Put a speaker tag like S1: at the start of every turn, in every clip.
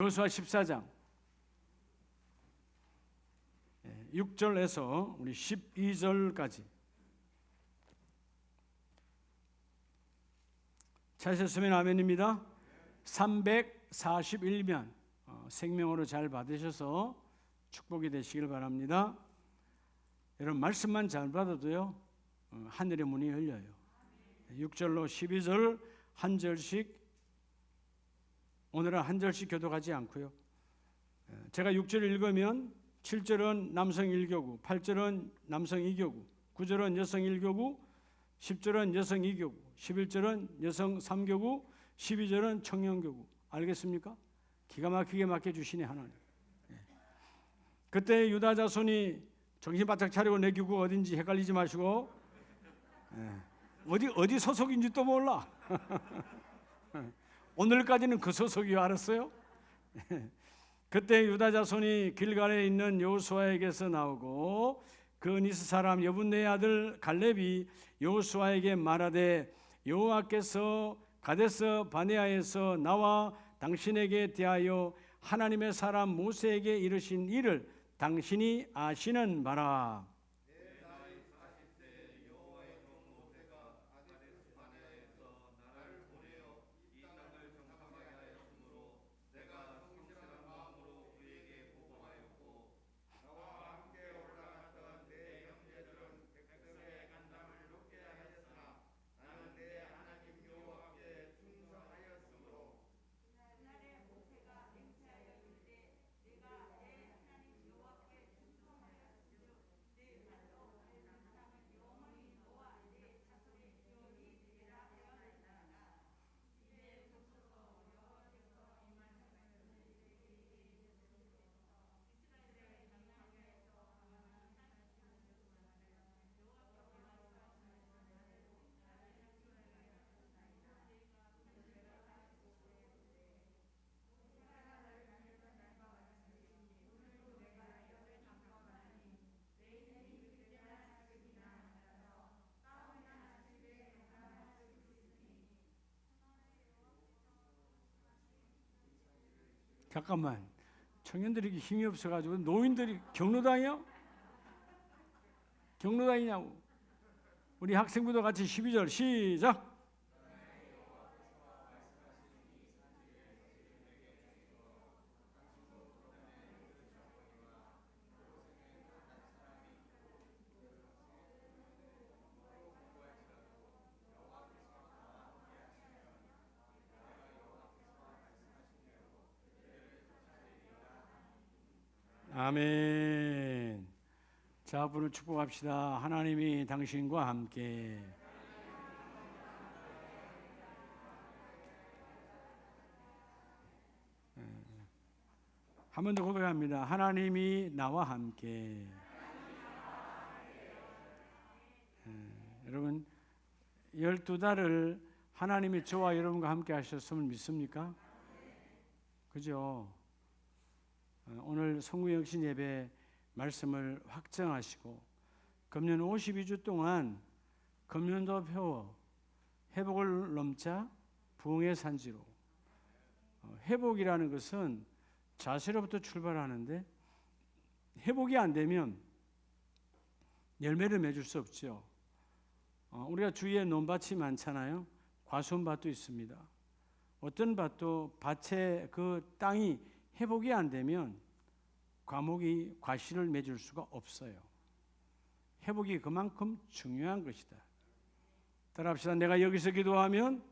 S1: 여호수아 14장 6절에서 우리 12절까지 찾으셨으면 아멘입니다. 341면 생명으로 잘 받으셔서 축복이 되시길 바랍니다. 여러분 말씀만 잘 받아도요 하늘의 문이 열려요. 6절로 12절 한 절씩, 오늘은 한 절씩 교독하지 않고요, 제가 6절 읽으면 7절은 남성 1교구, 8절은 남성 2교구, 9절은 여성 1교구, 10절은 여성 2교구, 11절은 여성 3교구, 12절은 청년교구. 알겠습니까? 기가 막히게 맡겨주시네 하나님. 그때 유다 자손이 정신 바짝 차리고 내 교구가 어딘지 헷갈리지 마시고, 어디 소속인지 또 몰라. 오늘까지는 그 소속이요, 알았어요? 그때 유다 자손이 길갈에 있는 여호수아에게서 나오고 그 니스 사람 여분네의 아들 갈렙이 여호수아에게 말하되 여호와께서 가데스 바네아에서 나와 당신에게 대하여 하나님의 사람 모세에게 이르신 일을 당신이 아시는 바라. 잠깐만, 청년들이 힘이 없어가지고 노인들이 경로당이요? 경로당이냐고. 우리 학생부도 같이 12절 시작. 아멘. 자, 앞으로 축복합시다. 하나님이 당신과 함께. 한 번 더 고백합니다. 하나님이 나와 함께. 여러분 12달을 하나님이 저와 여러분과 함께 하셨음을 믿습니까? 그죠? 오늘 성구영신 예배 말씀을 확정하시고 금년 52주 동안 금년도 표어 회복을 넘자 부흥의 산지로, 회복이라는 것은 자세로부터 출발하는데 회복이 안 되면 열매를 맺을 수 없죠. 우리가 주위에 논밭이 많잖아요. 과수원밭도 있습니다. 어떤 밭도 밭의 그 땅이 회복이 안 되면 과실을 맺을 수가 없어요. 회복이 그만큼 중요한 것이다. 따라합시다. 내가 여기서 기도하면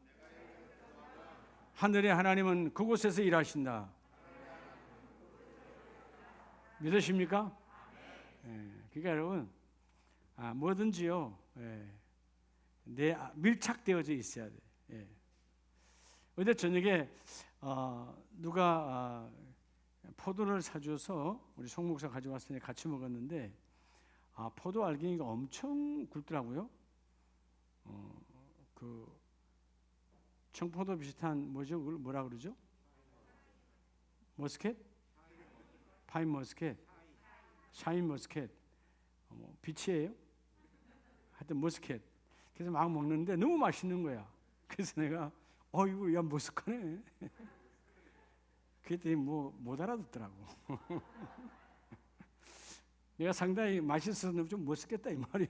S1: 하늘의 하나님은 그곳에서 일하신다. 믿으십니까? 그러니까 여러분 뭐든지요, 밀착되어져 있어야 돼. 어제 저녁에 누가 포도를 사줘서 우리 송 목사 가져왔으니 같이 먹었는데 포도 알갱이가 엄청 굵더라고요. 그 청포도 비슷한 뭐죠? 뭐라 그러죠? 머스켓? 파인 머스켓? 샤인 머스켓? 비치예요? 하여튼 머스켓. 그래서 막 먹는데 너무 맛있는 거야. 그래서 내가 어이구 야 머스크네. 그랬더니 못 알아듣더라고. 내가 상당히 맛있어서 좀 멋있겠다 이 말이요.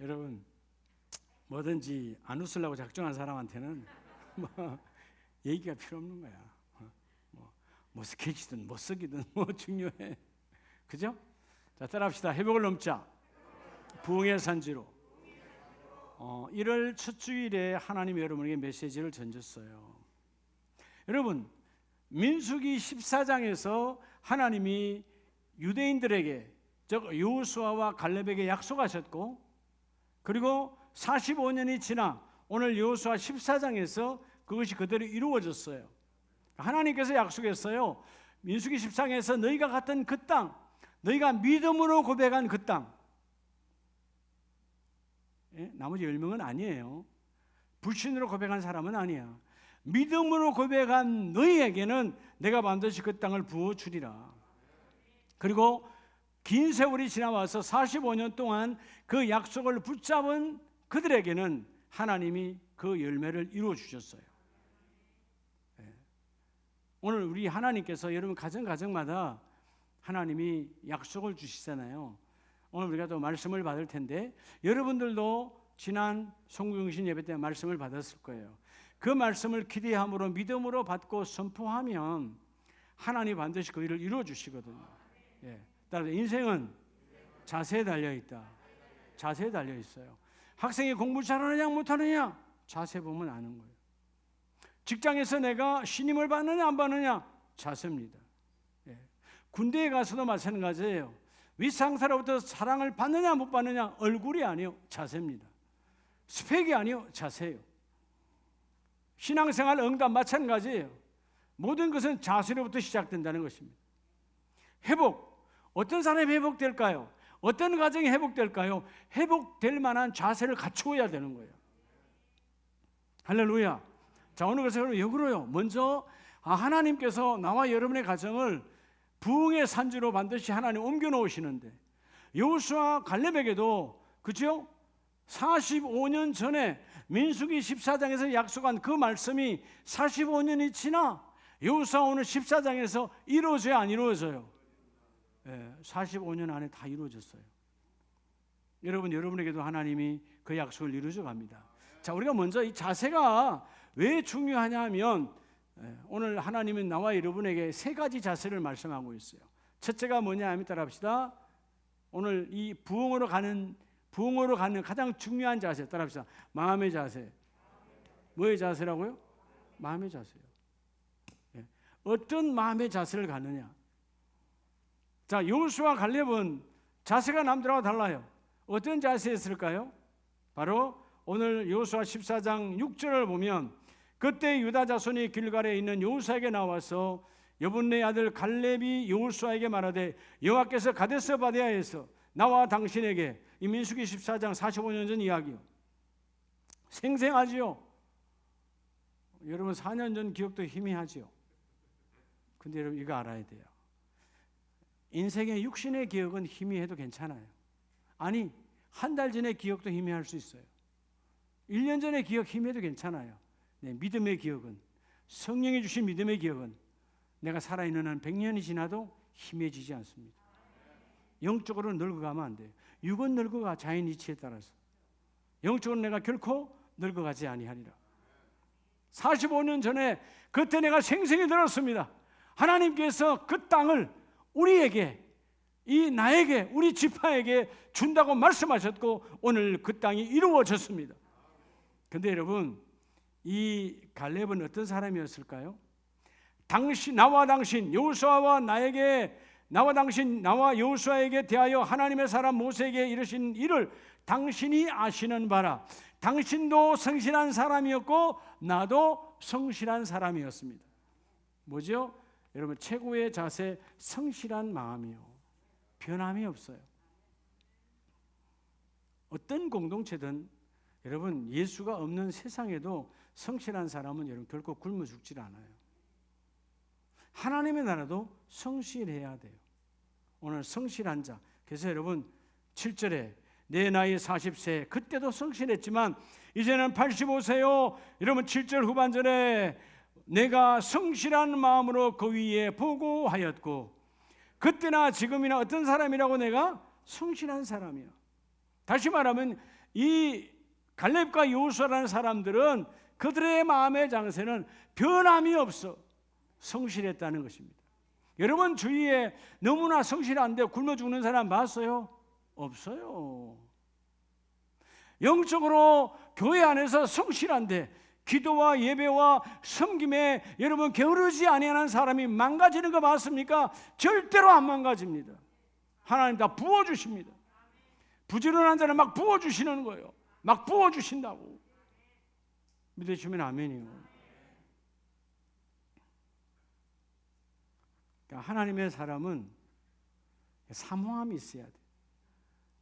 S1: 여러분 뭐든지 안 웃으려고 작정한 사람한테는 얘기가 필요 없는 거야. 멋있게지든 못쓰기든 중요해. 그죠? 자, 따라합시다. 회복을 넘자. 부흥의 산지로. 1월 첫 주일에 하나님이 여러분에게 메시지를 던졌어요. 여러분, 민수기 14장에서 하나님이 유대인들에게, 즉 여호수아와 갈렙에게 약속하셨고, 그리고 45년이 지나 오늘 여호수아 14장에서 그것이 그대로 이루어졌어요. 하나님께서 약속했어요. 민수기 14장에서 너희가 갔던 그 땅, 너희가 믿음으로 고백한 그 땅, 나머지 10명은 아니에요. 불신으로 고백한 사람은 아니야. 믿음으로 고백한 너희에게는 내가 반드시 그 땅을 부어주리라. 그리고 긴 세월이 지나와서 45년 동안 그 약속을 붙잡은 그들에게는 하나님이 그 열매를 이루어 주셨어요. 오늘 우리 하나님께서 여러분 가정마다 하나님이 약속을 주시잖아요. 오늘 우리가 또 말씀을 받을 텐데 여러분들도 지난 송구영신 예배 때 말씀을 받았을 거예요. 그 말씀을 기대함으로 믿음으로 받고 선포하면 하나님 반드시 그 일을 이루어 주시거든요. 따라서 인생은 자세에 달려 있다. 자세에 달려 있어요. 학생이 공부 잘하느냐 못하느냐 자세 보면 아는 거예요. 직장에서 내가 신임을 받느냐 안 받느냐 자세입니다. 군대에 가서도 마찬가지예요. 윗상사로부터 사랑을 받느냐 못 받느냐 얼굴이 아니요 자세입니다. 스펙이 아니요 자세예요. 신앙생활 응답 마찬가지예요. 모든 것은 자세로부터 시작된다는 것입니다. 회복, 어떤 사람이 회복될까요? 어떤 가정이 회복될까요? 회복될 만한 자세를 갖추어야 되는 거예요. 할렐루야. 자, 오늘 그래서 역으로요. 먼저 하나님께서 나와 여러분의 가정을 부흥의 산지로 반드시 하나님 옮겨 놓으시는데 여호수아 갈렙에게도 그죠? 45년 전에 민수기 14장에서 약속한 그 말씀이 45년이 지나 여호수아 오늘 14장에서 이루어져야 안 이루어져요? 45년 안에 다 이루어졌어요. 여러분에게도 하나님이 그 약속을 이루어져 갑니다. 자, 우리가 먼저 이 자세가 왜 중요하냐면 오늘 하나님은 나와 여러분에게 세 가지 자세를 말씀하고 있어요. 첫째가 뭐냐 하면 따라합시다. 오늘 이 부흥으로 가는 가장 중요한 자세 따라합시다. 마음의 자세. 뭐의 자세라고요? 마음의 자세요. 어떤 마음의 자세를 갖느냐. 자, 여호수아 갈렙은 자세가 남들하고 달라요. 어떤 자세였을까요? 바로 오늘 여호수아 14장 6절을 보면 그때 유다 자손이 길갈에 있는 여호수아에게 나와서 여분네 아들 갈렙이 여호수아에게 말하되 여호와께서 가데스 바네아에서 나와 당신에게, 이 민수기 14장 45년 전 이야기요. 생생하지요. 여러분 4년 전 기억도 희미하지요. 근데 여러분 이거 알아야 돼요. 인생의 육신의 기억은 희미해도 괜찮아요. 아니, 한 달 전의 기억도 희미할 수 있어요. 1년 전의 기억 희미해도 괜찮아요. 믿음의 기억은, 성령이 주신 믿음의 기억은 내가 살아있는 한 100년이 지나도 희미해지지 않습니다. 영적으로 늙어가면 안 돼요. 육은 늙어가 자연 이치에 따라서. 영적으로 내가 결코 늙어가지 아니하리라. 45년 전에 그때 내가 생생히 들었습니다. 하나님께서 그 땅을 우리에게, 나에게, 우리 지파에게 준다고 말씀하셨고 오늘 그 땅이 이루어졌습니다. 근데 여러분, 이 갈렙은 어떤 사람이었을까요? 나와 여호수아에게 대하여 하나님의 사람 모세에게 이르신 일을 당신이 아시는 바라. 당신도 성실한 사람이었고 나도 성실한 사람이었습니다. 뭐죠? 여러분, 최고의 자세, 성실한 마음이요. 변함이 없어요. 어떤 공동체든 여러분, 예수가 없는 세상에도 성실한 사람은 여러분 결코 굶어 죽질 않아요. 하나님의 나라도 성실해야 돼요. 오늘 성실한 자. 그래서 여러분 7절에 내 나이 40세 그때도 성실했지만 이제는 85세요. 여러분 7절 후반절에 내가 성실한 마음으로 그 위에 보고하였고, 그때나 지금이나 어떤 사람이라고? 내가 성실한 사람이야. 다시 말하면 이 갈렙과 여호수아라는 사람들은 그들의 마음의 장세는 변함이 없어 성실했다는 것입니다. 여러분 주위에 너무나 성실한데 굶어 죽는 사람 봤어요? 없어요. 영적으로 교회 안에서 성실한데 기도와 예배와 섬김에 여러분 게으르지 아니하는 사람이 망가지는 거 맞습니까? 절대로 안 망가집니다. 하나님 다 부어주십니다. 부지런한 자는 막 부어주시는 거예요. 막 부어주신다고. 믿으시면 아멘이요. 그러니까 하나님의 사람은 사모함이 있어야 돼.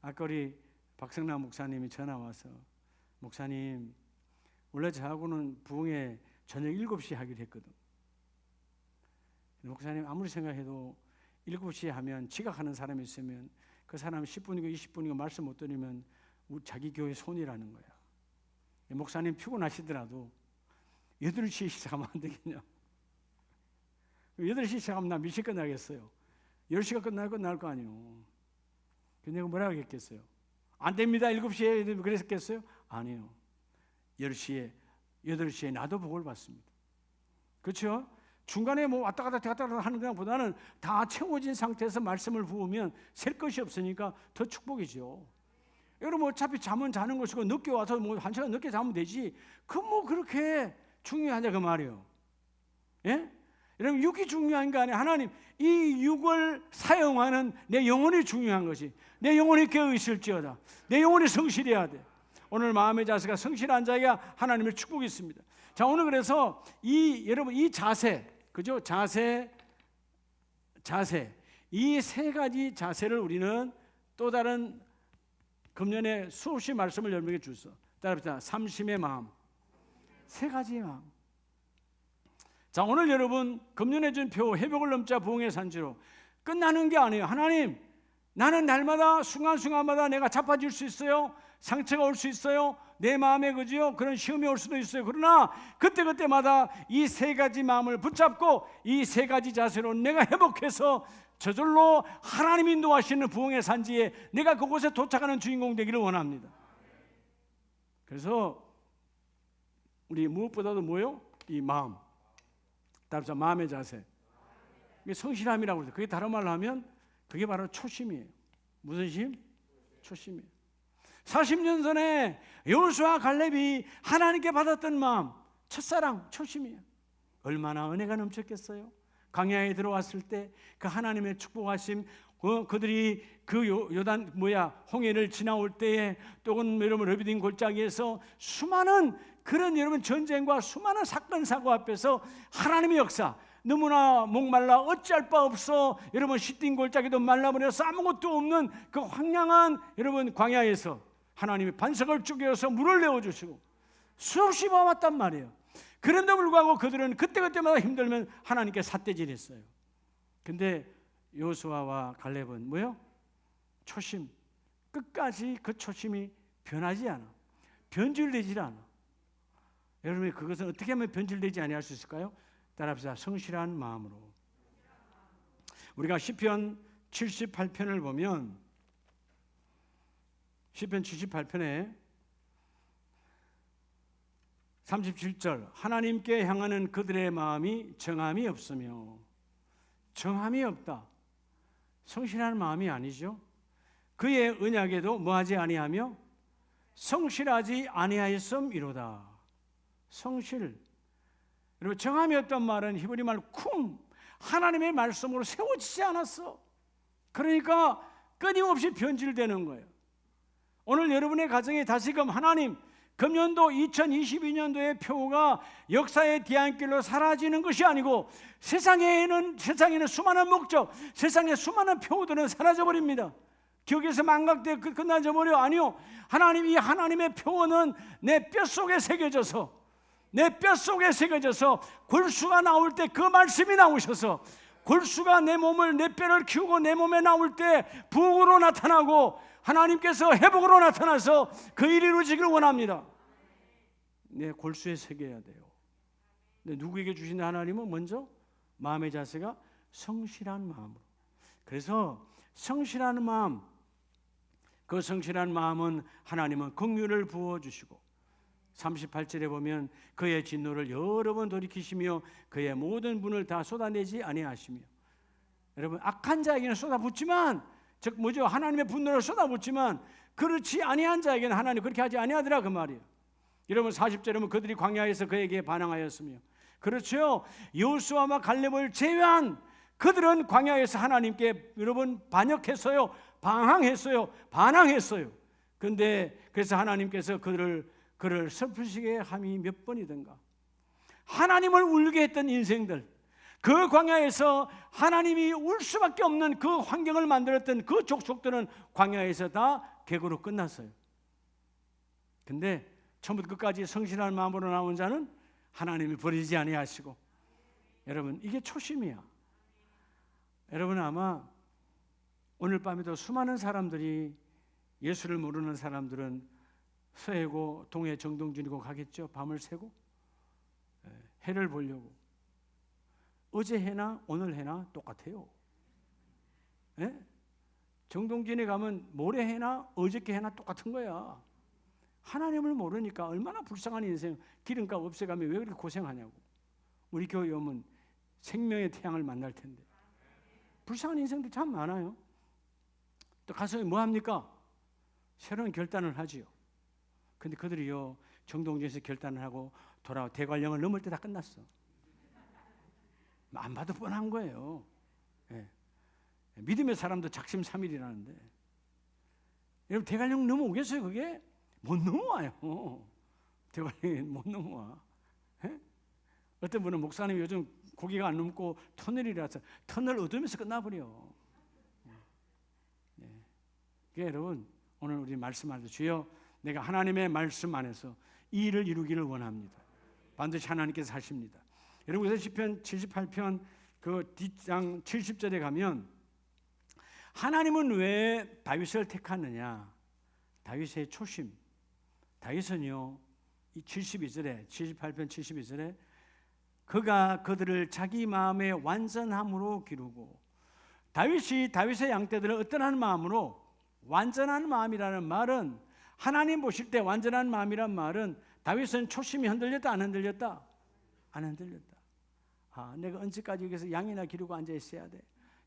S1: 아까 우리 박성남 목사님이 전화 와서, 목사님 원래 저하고는 부흥회 저녁 7시에 하기로 했거든. 목사님 아무리 생각해도 7시에 하면 지각하는 사람이 있으면 그 사람 10분이고 20분이고 말씀 못 드리면 자기 교회 손이라는 거야. 목사님 피곤하시더라도 8시에 시작하면 안 되겠냐? 8시 시작하면 나 몇 시 끝나겠어요? 10시가 끝날 거 아니에요. 근데 내가 뭐라고 했겠어요? 안 됩니다. 7시에 그랬겠어요? 아니에요. 10시에 8시에 나도 복을 받습니다. 그렇죠? 중간에 뭐 왔다 갔다 하는 것보다는 다 채워진 상태에서 말씀을 부으면 셀 것이 없으니까 더 축복이죠. 여러분 어차피 잠은 자는 것이고 늦게 와서 뭐 1시간 늦게 자면 되지. 그 뭐 그렇게 중요하냐 그 말이에요. 예? 여러분 육이 중요한 거 아니에요. 하나님 이 육을 사용하는 내 영혼이 중요한 것이. 내 영혼이 깨어 있을지어다. 내 영혼이 성실해야 돼. 오늘 마음의 자세가 성실한 자에게 하나님의 축복이 있습니다. 자, 오늘 그래서 여러분 이 자세, 그죠? 자세 이 세 가지 자세를 우리는 또 다른 금년에 수없이 말씀을 여러분에게 주소. 따라합시다. 삼심의 마음, 세 가지의 마음. 자, 오늘 여러분 금년에 준 표 회복을 넘자 부흥의 산지로 끝나는 게 아니에요. 하나님, 나는 날마다 순간순간마다 내가 자빠질 수 있어요. 상처가 올 수 있어요. 내 마음에 그죠? 그런 시험이 올 수도 있어요. 그러나 그때마다 이 세 가지 마음을 붙잡고 이 세 가지 자세로 내가 회복해서 저절로 하나님이 인도하시는 부흥의 산지에 내가 그곳에 도착하는 주인공 되기를 원합니다. 그래서 우리 무엇보다도 뭐요? 이 마음. 따라서 마음의 자세. 이게 성실함이라고 그러죠. 그게 다른 말로 하면 그게 바로 초심이에요. 무슨 심? 초심이에요. 40년 전에 여호수아 갈렙이 하나님께 받았던 마음, 첫사랑, 초심이에요. 얼마나 은혜가 넘쳤겠어요. 광야에 들어왔을 때 그 하나님의 축복하심, 그들이 그 요단 홍해를 지나올 때에 또는 여러분 르비딤 골짜기에서 수많은 그런 여러분 전쟁과 수많은 사건 사고 앞에서 하나님의 역사, 너무나 목말라 어찌할 바 없어 여러분 시딤 골짜기도 말라버려서 아무것도 없는 그 황량한 여러분 광야에서 하나님이 반석을 쪼개어서 물을 내어주시고 수없이 봐왔단 말이에요. 그런데 불구하고 그들은 그때마다 힘들면 하나님께 삿대질했어요. 근데 여호수아와 갈렙은 뭐요? 초심, 끝까지 그 초심이 변하지 않아. 변질되지 않아. 여러분 그것은 어떻게 하면 변질되지 아니할 수 있을까요? 따라합시다. 성실한 마음으로. 우리가 시편 78편을 보면 시편 78편에 37절 하나님께 향하는 그들의 마음이 정함이 없으며 정함이 없다. 성실한 마음이 아니죠. 그의 언약에도 뭐하지 아니하며 성실하지 아니하였음이로다. 성실. 여러분 정함이 없단 말은 히브리 말로 쿰, 하나님의 말씀으로 세워지지 않았어. 그러니까 끊임없이 변질되는 거예요. 오늘 여러분의 가정에 다시금 하나님 금년도 2022년도의 표가 역사의 뒤안길로 사라지는 것이 아니고 세상에는 수많은 목적, 세상의 수많은 표들은 사라져버립니다. 기억에서 망각되어 끝나져버려. 아니요, 하나님이 하나님의 표어는 내 뼛속에 새겨져서 골수가 나올 때 그 말씀이 나오셔서 골수가 내 뼈를 키우고 내 몸에 나올 때 부흥으로 나타나고 하나님께서 회복으로 나타나서 그 일이 이루어지기를 원합니다. 내 골수에 새겨야 돼요. 근데 누구에게 주신다? 하나님은 먼저 마음의 자세가 성실한 마음으로. 그래서 성실한 마음, 그 성실한 마음은 하나님은 긍휼을 부어주시고 38절에 보면 그의 진노를 여러 번 돌이키시며 그의 모든 분을 다 쏟아내지 아니하시며. 여러분, 악한 자에게는 쏟아붓지만, 즉 뭐죠? 하나님의 분노를 쏟아붓지만 그렇지 아니한 자에게는 하나님 그렇게 하지 아니하더라 그 말이에요. 여러분 40절에 보면 그들이 광야에서 그에게 반항하였으며, 그렇죠? 여호수아와 갈렙을 제외한 그들은 광야에서 하나님께 여러분 반역했어요. 방황했어요. 반항했어요. 그런데 그래서 하나님께서 그를 슬프시게 함이 몇 번이든가. 하나님을 울게 했던 인생들, 그 광야에서 하나님이 울 수밖에 없는 그 환경을 만들었던 그 족속들은 광야에서 다 객으로 끝났어요. 근데 처음부터 끝까지 성실한 마음으로 나온 자는 하나님이 버리지 아니하시고. 여러분, 이게 초심이야. 여러분, 아마 오늘 밤에도 수많은 사람들이, 예수를 모르는 사람들은 서해고 동해 정동진이고 가겠죠. 밤을 새고 해를 보려고. 어제 해나 오늘 해나 똑같아요. 예? 정동진에 가면 모레 해나 어저께 해나 똑같은 거야. 하나님을 모르니까 얼마나 불쌍한 인생, 기름값 없애가면 왜 그렇게 고생하냐고. 우리 교회 오면 생명의 태양을 만날 텐데. 불쌍한 인생들 참 많아요. 또 가서 뭐 합니까? 새로운 결단을 하지요. 근데 그들이요, 정동진에서 결단을 하고 돌아와 대관령을 넘을 때 다 끝났어. 안 봐도 뻔한 거예요. 예. 믿음의 사람도 작심삼일이라는데, 여러분 대관령 넘어오겠어요? 그게 못 넘어와요. 대관령이 못 넘어와. 예? 어떤 분은 목사님 요즘 고기가 안 넘고 터널이라서 터널 얻으면서 끝나버려. 예. 그러니까 여러분, 오늘 우리 말씀할 때 주여 내가 하나님의 말씀 안에서 이 일을 이루기를 원합니다. 반드시 하나님께서 하십니다. 여러분, 그래서 시편 78편 그 뒷장 70절에 가면 하나님은 왜 다윗을 택하느냐? 다윗의 초심. 다윗은요, 이 72절에 78편 72절에 그가 그들을 자기 마음의 완전함으로 기르고. 다윗이 다윗의 양떼들을 어떠한 마음으로, 완전한 마음이라는 말은, 하나님 보실 때 완전한 마음이란 말은 다윗은 초심이 흔들렸다 안 흔들렸다? 안 흔들렸다. 아, 내가 언제까지 여기서 양이나 기르고 앉아 있어야 돼?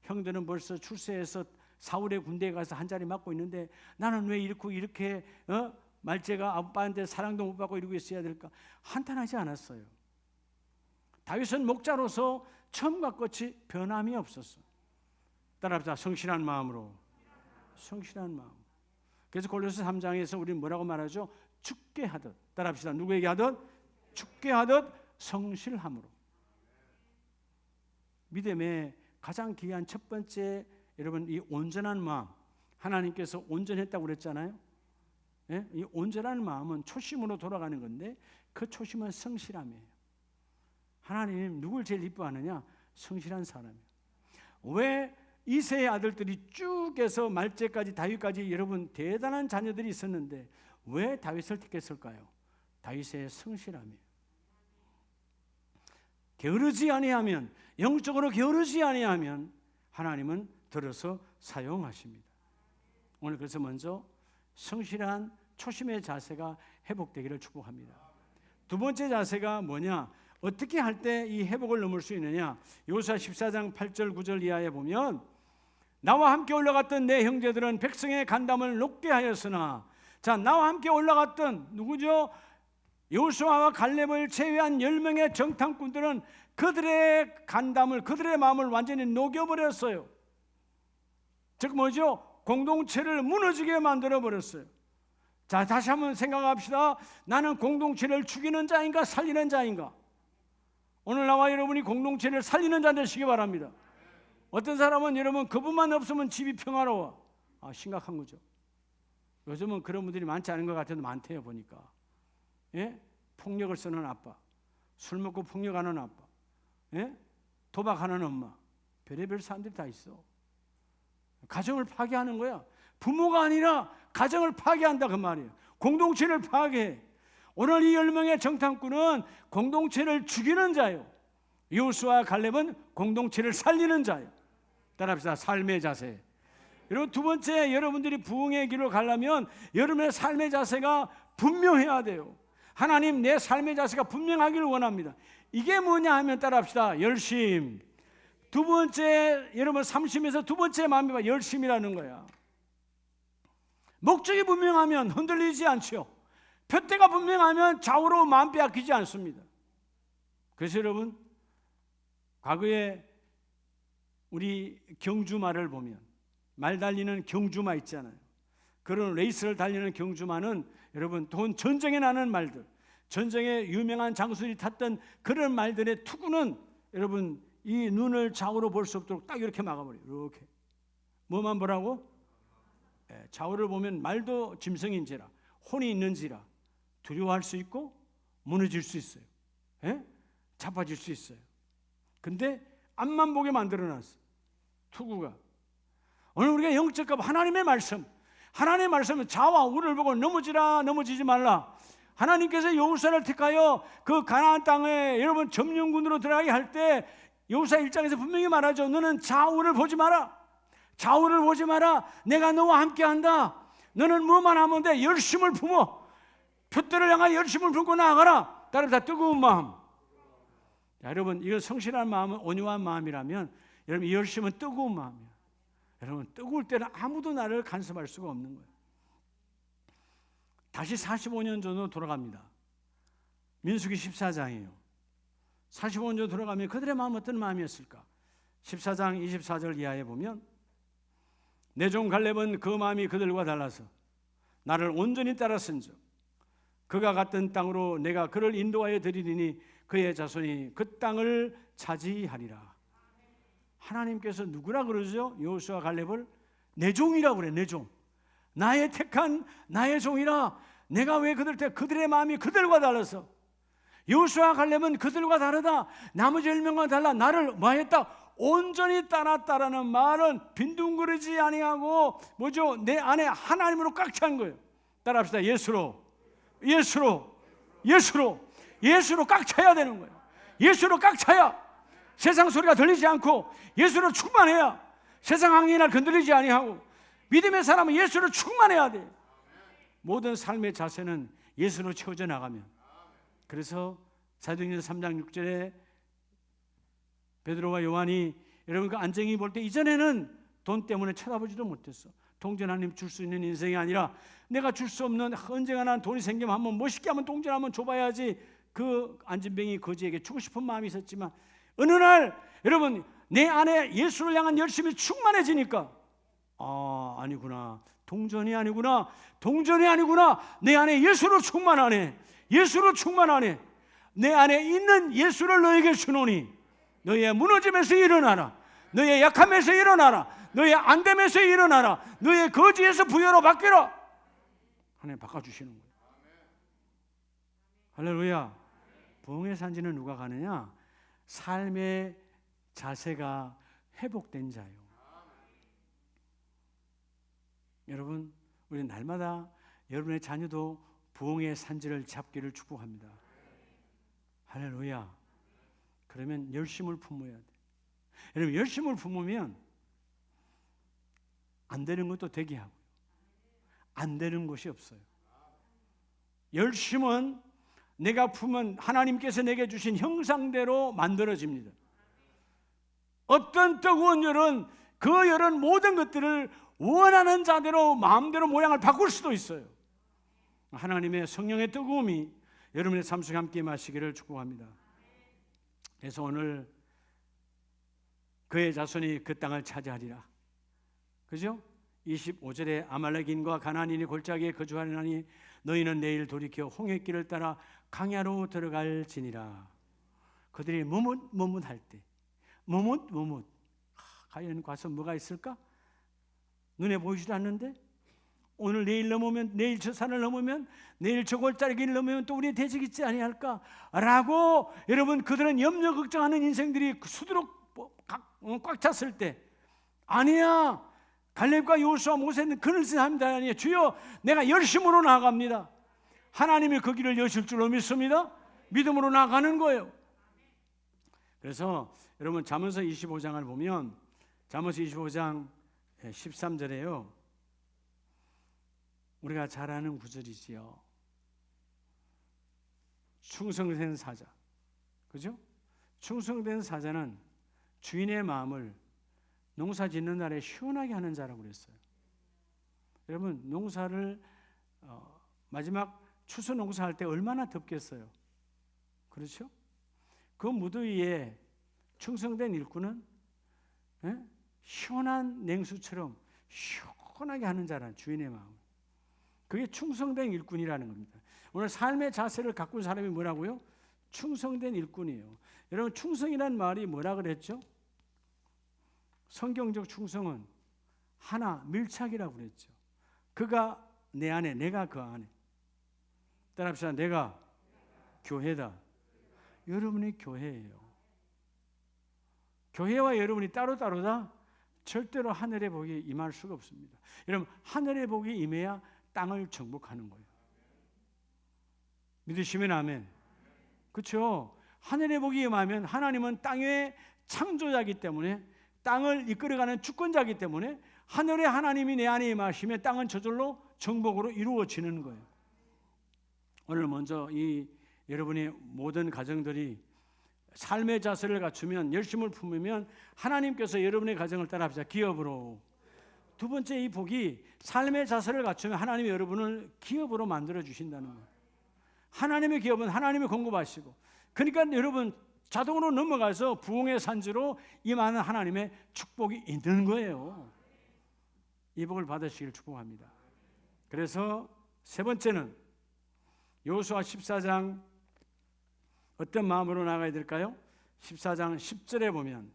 S1: 형들은 벌써 출세해서 사울의 군대에 가서 한 자리 맡고 있는데 나는 왜 이렇게 말제가 아빠한테 사랑도 못 받고 이러고 있어야 될까? 한탄하지 않았어요. 다윗은 목자로서 처음과 끝이 변함이 없었어. 따라합시다. 성실한 마음으로. 성실한 마음. 그래서 골로새 3장에서 우리는 뭐라고 말하죠? 죽게 하듯. 따라합시다. 누구에게 하듯? 죽게 하듯 성실함으로. 믿음의 가장 귀한 첫 번째, 여러분, 이 온전한 마음. 하나님께서 온전했다고 그랬잖아요. 예? 이 온전한 마음은 초심으로 돌아가는 건데 그 초심은 성실함이에요. 하나님 누굴 제일 이뻐하느냐? 성실한 사람이에요. 왜 이새의 아들들이 쭉 해서 말제까지 다윗까지 여러분 대단한 자녀들이 있었는데 왜 다윗을 택했을까요? 다윗의 성실함이에요. 게으르지 아니하면, 영적으로 게으르지 아니하면 하나님은 들어서 사용하십니다. 오늘 그래서 먼저 성실한 초심의 자세가 회복되기를 축복합니다. 두 번째 자세가 뭐냐? 어떻게 할 때 이 회복을 넘을 수 있느냐? 여호수아 14장 8절 9절 이하에 보면 나와 함께 올라갔던 내 형제들은 백성의 간담을 높게 하였으나, 자, 나와 함께 올라갔던 누구죠? 여호수아와 갈렙을 제외한 10명의 정탐꾼들은 그들의 간담을, 그들의 마음을 완전히 녹여버렸어요. 즉 뭐죠? 공동체를 무너지게 만들어버렸어요. 자, 다시 한번 생각합시다. 나는 공동체를 죽이는 자인가 살리는 자인가? 오늘 나와 여러분이 공동체를 살리는 자 되시기 바랍니다. 어떤 사람은 여러분 그분만 없으면 집이 평화로워. 아, 심각한 거죠. 요즘은 그런 분들이 많지 않은 것 같은데 많대요 보니까. 예? 폭력을 쓰는 아빠, 술 먹고 폭력하는 아빠, 예? 도박하는 엄마, 별의별 사람들이 다 있어. 가정을 파괴하는 거야. 부모가 아니라 가정을 파괴한다 그 말이에요. 공동체를 파괴해. 오늘 이 10명의 정탐꾼은 공동체를 죽이는 자요, 여호수아와 갈렙은 공동체를 살리는 자요. 따라합시다. 삶의 자세. 그리고 두 번째, 여러분들이 부흥의 길로 가려면 여러분의 삶의 자세가 분명해야 돼요. 하나님, 내 삶의 자세가 분명하기를 원합니다. 이게 뭐냐 하면 따라합시다. 열심. 두 번째, 여러분 30에서 두 번째 마음이 열심이라는 거야. 목적이 분명하면 흔들리지 않죠. 표대가 분명하면 좌우로 마음 빼앗기지 않습니다. 그래서 여러분, 과거에 우리 경주마를 보면 말 달리는 경주마 있잖아요. 그런 레이스를 달리는 경주마는 여러분 돈 전쟁에 나는 말들, 전쟁에 유명한 장수들이 탔던 그런 말들의 투구는 여러분 이 눈을 좌우로 볼 수 없도록 딱 이렇게 막아버려요. 이렇게. 뭐만 보라고? 좌우를 보면 말도 짐승인지라 혼이 있는지라 두려워할 수 있고 무너질 수 있어요. 자빠질 수 있어요. 근데 앞만 보게 만들어놨어요. 투구가. 오늘 우리가 영적과 하나님의 말씀, 하나님의 말씀은 좌와 우를 보고 넘어지지 말라. 하나님께서 여호수아를 택하여 그 가나안 땅에 여러분 점령군으로 들어가게 할 때 여호수아 1장에서 분명히 말하죠. 너는 좌우를 보지 마라. 좌우를 보지 마라. 내가 너와 함께한다. 너는 뭐만 하면 돼. 열심을 품어. 표대를 향하여 열심을 품고 나아가라. 따라서 뜨거운 마음. 자, 여러분, 이건 성실한 마음은 온유한 마음이라면 여러분 이 열심은 뜨거운 마음이에요. 여러분, 뜨거울 때는 아무도 나를 간섭할 수가 없는 거예요. 다시 45년 전으로 돌아갑니다. 민수기 14장이에요. 45년 전 돌아가면 그들의 마음은 어떤 마음이었을까? 14장 24절 이하에 보면 내 종 갈렙은 그 마음이 그들과 달라서 나를 온전히 따랐은즉 그가 갔던 땅으로 내가 그를 인도하여 드리리니 그의 자손이 그 땅을 차지하리라. 하나님께서 누구라 그러죠? 여호수아 갈렙을 내 종이라고 그래. 내 종, 나의 택한 나의 종이라. 내가 왜 그들의 마음이 그들과 달라서 여호수아 갈렙은 그들과 다르다. 나머지 10명과 달라. 나를 뭐했다? 온전히 따랐다라는 말은 빈둥거리지 아니하고 뭐죠? 내 안에 하나님으로 꽉 찬 거예요. 따라합시다. 예수로 꽉 차야 되는 거예요. 예수로 꽉 차야 세상 소리가 들리지 않고 예수로 충만해야 세상 항해에 날 건드리지 아니하고 믿음의 사람은 예수로 충만해야 돼. 모든 삶의 자세는 예수로 채워져 나가면. 그래서 사도행전 3장 6절에 베드로와 요한이 여러분 그 안정이 볼 때 이전에는 돈 때문에 쳐다보지도 못했어. 동전 한 입 줄 수 있는 인생이 아니라 내가 줄 수 없는 언젠가 난 돈이 생기면 한번 멋있게 한번 동전 한번 줘봐야지. 그 안진뱅이 거지에게 주고 싶은 마음이 있었지만 어느 날 여러분 내 안에 예수를 향한 열심이 충만해지니까 아니구나. 동전이 아니구나. 내 안에 예수로 충만하네. 내 안에 있는 예수를 너에게 주노니 너의 무너짐에서 일어나라. 너의 약함에서 일어나라. 너의 안됨에서 일어나라. 너의 거지에서 부여로 바뀌라. 하나님 바꿔주시는 거예요. 할렐루야. 부흥의 산지는 누가 가느냐? 삶의 자세가 회복된 자요. 여러분, 우리 날마다 여러분의 자녀도 부흥의 산지를 잡기를 축복합니다. 할렐루야. 그러면 열심을 품어야 돼. 여러분, 열심을 품으면 안 되는 것도 되게 하고 안 되는 것이 없어요. 열심은 내가 품은 하나님께서 내게 주신 형상대로 만들어집니다. 어떤 뜨거운 열은 그 열은 모든 것들을 원하는 자대로 마음대로 모양을 바꿀 수도 있어요. 하나님의 성령의 뜨거움이 여러분의 삶 속에 함께 마시기를 축복합니다. 그래서 오늘 그의 자손이 그 땅을 차지하리라. 그죠? 25절에 아말렉인과 가나안인이 골짜기에 거주하리니 너희는 내일 돌이켜 홍해길을 따라 강야로 들어갈지니라. 그들이 머뭇할 때 과연 가서 뭐가 있을까? 눈에 보이지도 않는데 오늘 내일 넘으면 내일 저 산을 넘으면 내일 저 골짜기를 넘으면 또 우리의 대적 있지 아니할까? 라고 여러분 그들은 염려 걱정하는 인생들이 수두룩 꽉 찼을 때 아니야. 갈렙과 여호수아 모세는 그런 짓을 합니다. 아니에요. 주여 내가 열심으로 나아갑니다. 하나님이 그 길을 여실 줄로 믿습니다. 믿음으로 나가는 거예요. 그래서 여러분 잠언서 25장을 보면 잠언서 25장 13절에요. 우리가 잘 아는 구절이지요. 충성된 사자. 그죠? 충성된 사자는 주인의 마음을 농사 짓는 날에 시원하게 하는 자라고 그랬어요. 여러분 농사를 마지막 추수 농사할 때 얼마나 덥겠어요. 그렇죠? 그 무더위에 충성된 일꾼은 시원한 냉수처럼 시원하게 하는 자라는 주인의 마음. 그게 충성된 일꾼이라는 겁니다. 오늘 삶의 자세를 가꾼 사람이 뭐라고요? 충성된 일꾼이에요. 여러분 충성이라는 말이 뭐라 그랬죠? 성경적 충성은 하나, 밀착이라고 그랬죠. 그가 내 안에, 내가 그 안에. 따라합시다. 내가 교회다. 여러분이 교회예요. 교회와 여러분이 따로따로다? 절대로 하늘의 복이 임할 수가 없습니다. 여러분 하늘의 복이 임해야 땅을 정복하는 거예요. 믿으시면 아멘. 그렇죠? 하늘의 복이 임하면 하나님은 땅의 창조자이기 때문에 땅을 이끌어가는 주권자이기 때문에 하늘의 하나님이 내 안에 임하시면 땅은 저절로 정복으로 이루어지는 거예요. 오늘 먼저 이 여러분의 모든 가정들이 삶의 자세를 갖추면 열심을 품으면 하나님께서 여러분의 가정을 따라합시다. 기업으로. 두 번째 이 복이 삶의 자세를 갖추면 하나님이 여러분을 기업으로 만들어 주신다는 거예요. 하나님의 기업은 하나님이 공급하시고 그러니까 여러분 자동으로 넘어가서 부흥의 산지로 임하는 하나님의 축복이 있는 거예요. 이 복을 받으시길 축복합니다. 그래서 세 번째는 여호수아 14장 어떤 마음으로 나가야 될까요? 14장 10절에 보면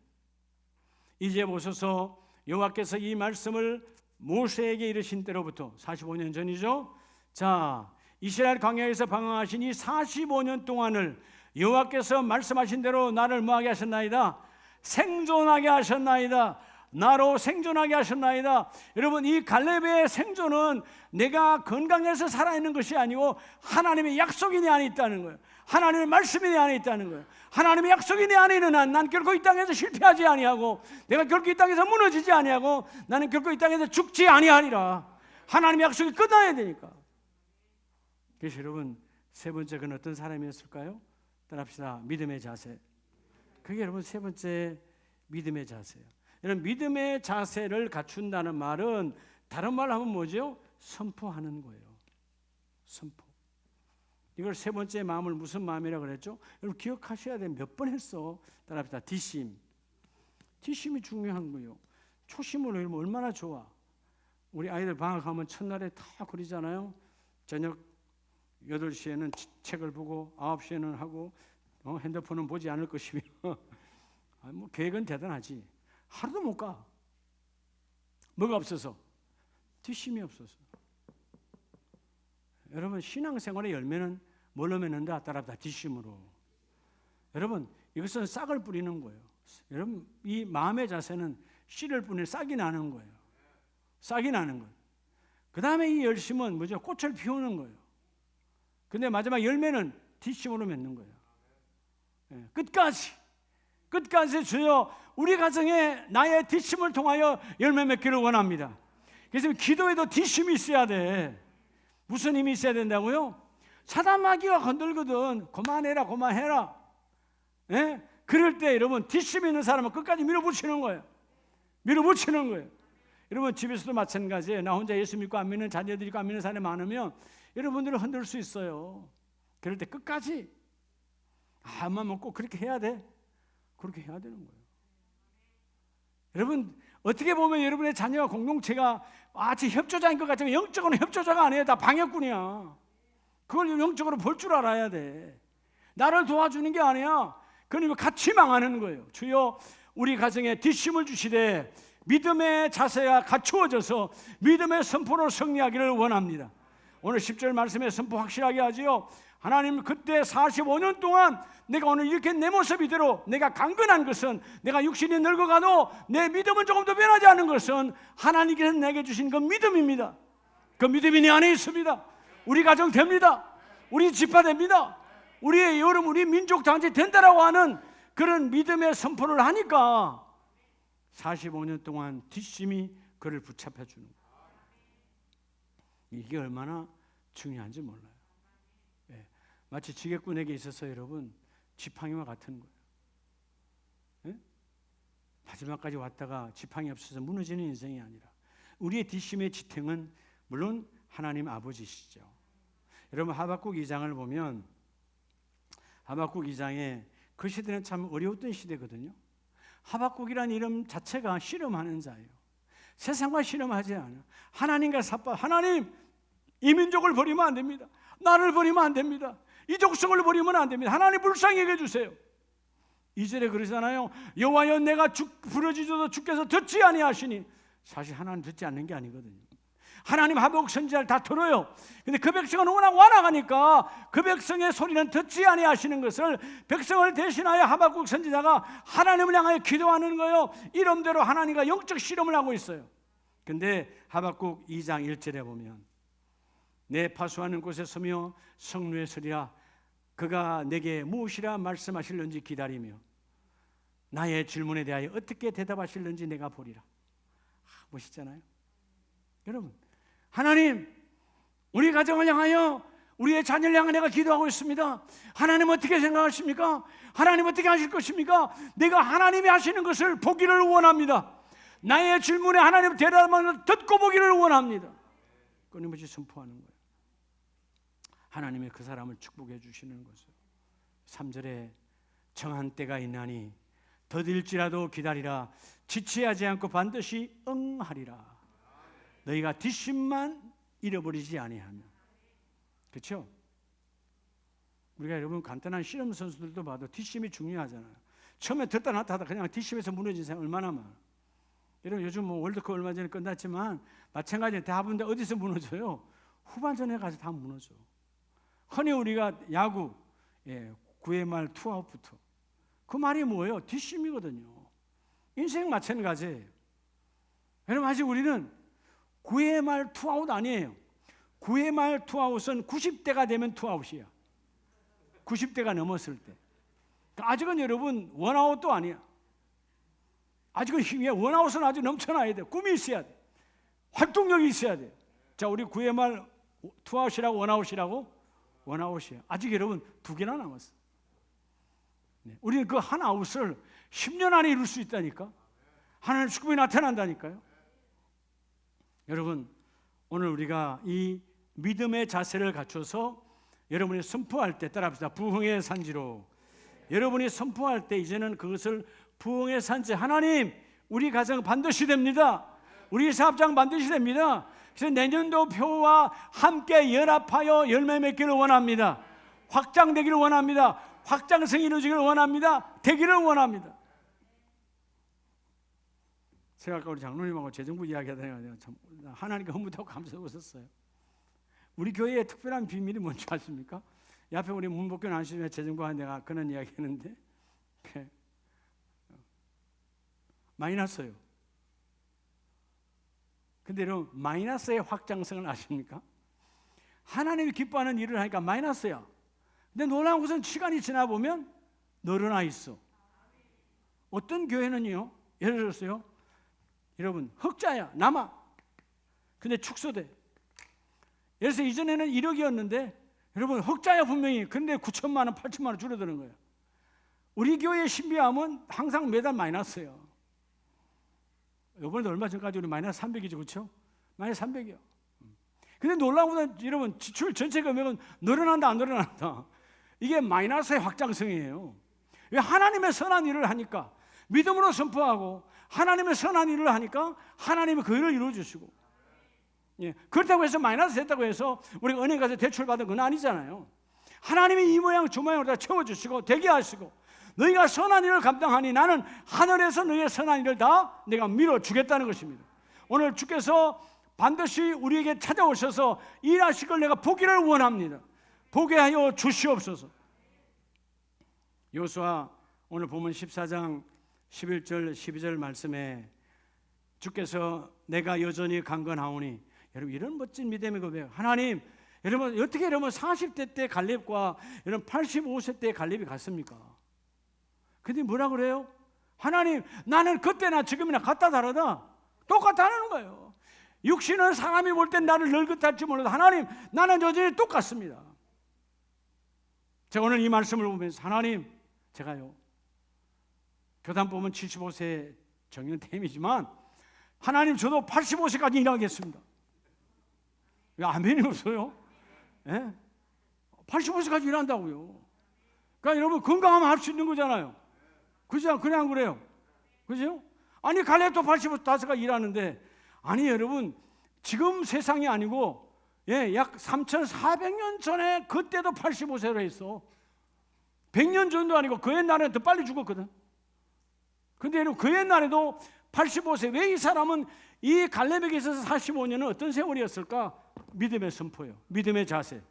S1: 이제 보소서 여호와께서 이 말씀을 모세에게 이르신 때로부터 45년 전이죠. 자, 이스라엘 광야에서 방황하신 이 45년 동안을 여호와께서 말씀하신 대로 나를 뭐하게 하셨나이다? 생존하게 하셨나이다. 나로 생존하게 하셨나이다. 여러분 이 갈렙의 생존은 내가 건강해서 살아있는 것이 아니고 하나님의 약속이 내 안에 있다는 거예요. 하나님의 말씀이 내 안에 있다는 거예요. 하나님의 약속이 내 안에 있는 한 난 결코 이 땅에서 실패하지 아니하고 내가 결코 이 땅에서 무너지지 아니하고 나는 결코 이 땅에서 죽지 아니하리라. 하나님의 약속이 끝나야 되니까. 그래서 여러분 세 번째 그는 어떤 사람이었을까요? 따라합시다. 믿음의 자세. 그게 여러분 세 번째 믿음의 자세예요. 여러분 믿음의 자세를 갖춘다는 말은 다른 말로 하면 뭐죠? 선포하는 거예요. 선포. 이걸 세 번째 마음을 무슨 마음이라고 그랬죠? 여러분 기억하셔야 돼요. 몇 번 했어. 따라합시다. 뒷심. 뒷심이 중요한 거예요. 초심으로 이러면 얼마나 좋아. 우리 아이들 방학하면 첫날에 다 그러잖아요. 저녁 8시에는 책을 보고 9시에는 하고 핸드폰은 보지 않을 것이며 뭐 계획은 대단하지. 하루도 못 가. 뭐가 없어서? 뒷심이 없어서. 여러분 신앙생활의 열매는 뭘로 맺는다? 따라합시다. 뒷심으로. 여러분 이것은 싹을 뿌리는 거예요. 여러분 이 마음의 자세는 씨를 뿌리는 싹이 나는 거예요. 싹이 나는 거예요. 그 다음에 이 열심은 뭐죠? 꽃을 피우는 거예요. 근데 마지막 열매는 뒷심으로 맺는 거예요. 끝까지 주여 우리 가정에 나의 뒷심을 통하여 열매 맺기를 원합니다. 그래서 기도에도 뒷심이 있어야 돼. 무슨 힘이 있어야 된다고요? 사단 마귀가 건들거든. 그만해라. 예? 그럴 때 여러분 뒷심 있는 사람은 끝까지 밀어붙이는 거예요. 여러분 집에서도 마찬가지예요. 나 혼자 예수 믿고 안 믿는 자녀들이 있고 안 믿는 사람이 많으면 여러분들을 흔들 수 있어요. 그럴 때 끝까지 마음 먹고 그렇게 해야 돼. 그렇게 해야 되는 거예요. 여러분 어떻게 보면 여러분의 자녀와 공동체가 아주 협조자인 것 같지만 영적으로 협조자가 아니에요. 다 방해꾼이야. 그걸 영적으로 볼 줄 알아야 돼. 나를 도와주는 게 아니야. 그러니까 같이 망하는 거예요. 주여 우리 가정에 뒷심을 주시되 믿음의 자세가 갖추어져서 믿음의 선포로 승리하기를 원합니다. 오늘 10절 말씀에 선포 확실하게 하지요. 하나님 그때 45년 동안 내가 오늘 이렇게 내 모습 이대로 내가 강건한 것은 내가 육신이 늙어가도 내 믿음은 조금 더 변하지 않은 것은 하나님께서 내게 주신 그 믿음입니다. 그 믿음이 내 안에 있습니다. 우리 가정 됩니다. 우리 지파 됩니다. 우리의 여름, 우리 민족 단체 된다라고 하는 그런 믿음의 선포를 하니까 45년 동안 뒷심이 그를 붙잡혀 주는 거예요. 이게 얼마나 중요한지 몰라요. 예. 마치 지객꾼에게 있어서 여러분 지팡이와 같은 거예요. 예? 마지막까지 왔다가 지팡이 없어서 무너지는 인생이 아니라 우리의 뒷심의 지탱은 물론 하나님 아버지시죠. 여러분 하박국 2장을 보면 하박국 2장에 그 시대는 참 어려웠던 시대거든요. 하박국이라는 이름 자체가 실험하는 자예요. 세상과 실험하지 않아요. 하나님과 삽바, 하나님 이 민족을 버리면 안 됩니다. 나를 버리면 안 됩니다. 이 족속을 버리면 안 됩니다. 하나님 불쌍히 여겨주세요. 2절에 그러잖아요. 여호와여 내가 부르짖어도 주께서 듣지 아니하시니. 사실 하나님 듣지 않는 게 아니거든요. 하나님 하박국 선지자를 다 들어요. 근데 그 백성은 워낙 완악하니까 그 백성의 소리는 듣지 아니하시는 것을 백성을 대신하여 하박국 선지자가 하나님을 향하여 기도하는 거예요. 이름대로 하나님과 영적 실험을 하고 있어요. 근데 하박국 2장 1절에 보면 내 파수하는 곳에 서며 성루에 서리라. 그가 내게 무엇이라 말씀하실는지 기다리며 나의 질문에 대하여 어떻게 대답하실는지 내가 보리라. 멋있잖아요. 여러분, 하나님 우리 가정을 향하여 우리의 자녀를 향해 내가 기도하고 있습니다. 하나님 어떻게 생각하십니까? 하나님 어떻게 하실 것입니까? 내가 하나님이 하시는 것을 보기를 원합니다. 나의 질문에 하나님 대답을 듣고 보기를 원합니다. 끊임없이 선포하는 거예요. 하나님이 그 사람을 축복해 주시는 것을. 3절에 정한 때가 있나니 더딜지라도 기다리라. 지체하지 않고 반드시 응하리라. 너희가 뒷심만 잃어버리지 아니하면. 그렇죠? 우리가 여러분 간단한 실험 선수들도 봐도 뒷심이 중요하잖아요. 처음에 듣다 놨다 하다 그냥 뒷심에서 무너진 사람 얼마나 많아. 여러분 요즘 뭐 월드컵 얼마 전에 끝났지만 마찬가지로 대부분 어디서 무너져요? 후반전에 가서 다 무너져. 흔히 우리가 야구 9회 말 투아웃부터 그 말이 뭐예요? 뒷심이거든요. 인생 마찬가지예요. 여러분 아직 우리는 9회 말 투아웃 아니에요. 9회 말 투아웃은 90대가 되면 투아웃이야. 90대가 넘었을 때. 아직은 여러분 원아웃도 아니야. 아직은 힘이야. 원아웃은 아직 넘쳐나야 돼. 꿈이 있어야 돼. 활동력이 있어야 돼. 자, 우리 9회 말 투아웃이라고 원아웃이라고? 원아웃이야. 아직 여러분 2개나 남았어. 네. 우리는 그 한 아웃을 10년 안에 이룰 수 있다니까. 하나님의 축복이 나타난다니까요. 여러분 오늘 우리가 이 믿음의 자세를 갖춰서 여러분이 선포할 때 따라합시다. 부흥의 산지로. 여러분이 선포할 때 이제는 그것을 부흥의 산지. 하나님 우리 가정 반드시 됩니다. 우리 사업장 반드시 됩니다. 그래서 내년도 표와 함께 연합하여 열매 맺기를 원합니다. 확장되기를 원합니다. 확장성이 이루어지기를 원합니다. 되기를 원합니다. 제가 아까 우리 장로님하고 재정부 이야기하다가 참 하나님께 흐뭇하고 감사하고 있었어요. 우리 교회의 특별한 비밀이 뭔지 아십니까? 옆에 우리 문복균 안수님의 재정부와 내가 그런 이야기했는데 많이 났어요. 근데 여러분 마이너스의 확장성을 아십니까? 하나님이 기뻐하는 일을 하니까 마이너스야. 근데 놀라운 것은 시간이 지나 보면 늘어나 있어. 어떤 교회는요, 예를 들었어요. 여러분 흑자야 남아. 근데 축소돼. 예를 들어서 이전에는 1억이었는데 여러분 흑자야 분명히. 근데 9천만 원, 8천만 원 줄어드는 거예요. 우리 교회의 신비함은 항상 매달 마이너스예요. 이번에도 얼마 전까지 우리 마이너스 300이죠, 그렇죠? 마이너스 300이요. 근데 놀라운 것은 여러분 지출 전체 금액은 늘어난다 안 늘어난다. 이게 마이너스의 확장성이에요. 왜? 하나님의 선한 일을 하니까. 믿음으로 선포하고 하나님의 선한 일을 하니까 하나님이 그 일을 이루어주시고. 예, 그렇다고 해서 마이너스 됐다고 해서 우리가 은행 가서 대출 받은 건 아니잖아요. 하나님이 이 모양 저 모양으로 다 채워주시고 되게 하시고 너희가 선한 일을 감당하니 나는 하늘에서 너희의 선한 일을 다 내가 밀어주겠다는 것입니다. 오늘 주께서 반드시 우리에게 찾아오셔서 일하실 걸 내가 보기를 원합니다. 보게 하여 주시옵소서. 여호수아 오늘 보면 14장 11절 12절 말씀에 주께서 내가 여전히 강건하오니, 여러분 이런 멋진 믿음의 고백. 하나님 여러분 어떻게 여러분 40대 때 갈렙과 여러분 85세 때 갈렙이 같습니까? 근데 뭐라 그래요? 하나님, 나는 그때나 지금이나 같다 다르다. 똑같다는 거예요. 육신은 사람이 볼 땐 나를 늙었할지 몰라도 하나님, 나는 여전히 똑같습니다. 제가 오늘 이 말씀을 보면서 하나님, 제가요 교단 보면 75세 정년퇴임이지만 하나님, 저도 85세까지 일하겠습니다. 왜 아멘이 없어요? 예? 85세까지 일한다고요. 그러니까 여러분 건강하면 할 수 있는 거잖아요. 그죠? 그냥 그래요. 그죠? 아니 갈렙도 85세까지 일하는데, 아니 여러분 지금 세상이 아니고 약 3,400년 전에 그때도 85세로 했어. 100년 전도 아니고 그 옛날에 더 빨리 죽었거든. 근데 여러분 그 옛날에도 85세. 왜 이 사람은 이 갈렙에게 있어서 45년은 어떤 세월이었을까? 믿음의 선포예요. 믿음의 자세,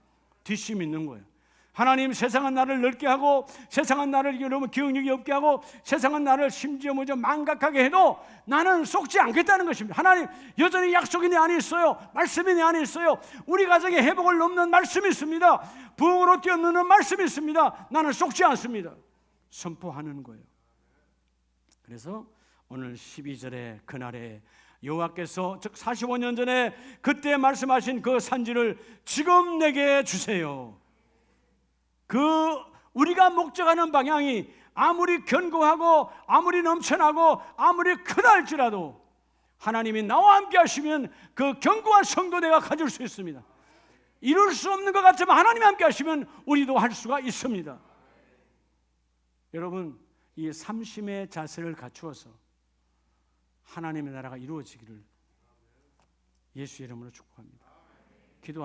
S1: 뒷심 있는 거예요. 하나님, 세상은 나를 늙게 하고 세상은 나를 여러분 기억력이 없게 하고 세상은 나를 심지어 먼저 망각하게 해도 나는 속지 않겠다는 것입니다. 하나님, 여전히 약속이 내 안에 있어요. 말씀이 내 안에 있어요. 우리 가정에 회복을 넘는 말씀이 있습니다. 부흥으로 뛰어드는 말씀이 있습니다. 나는 속지 않습니다. 선포하는 거예요. 그래서 오늘 12절에 그날에 여호와께서 즉 45년 전에 그때 말씀하신 그 산지를 지금 내게 주세요. 그 우리가 목적하는 방향이 아무리 견고하고 아무리 넘쳐나고 아무리 크다 할지라도 하나님이 나와 함께 하시면 그 견고한 성도 내가 가질 수 있습니다. 이룰 수 없는 것 같지만 하나님이 함께 하시면 우리도 할 수가 있습니다. 여러분, 이 삼심의 자세를 갖추어서 하나님의 나라가 이루어지기를 예수 이름으로 축복합니다.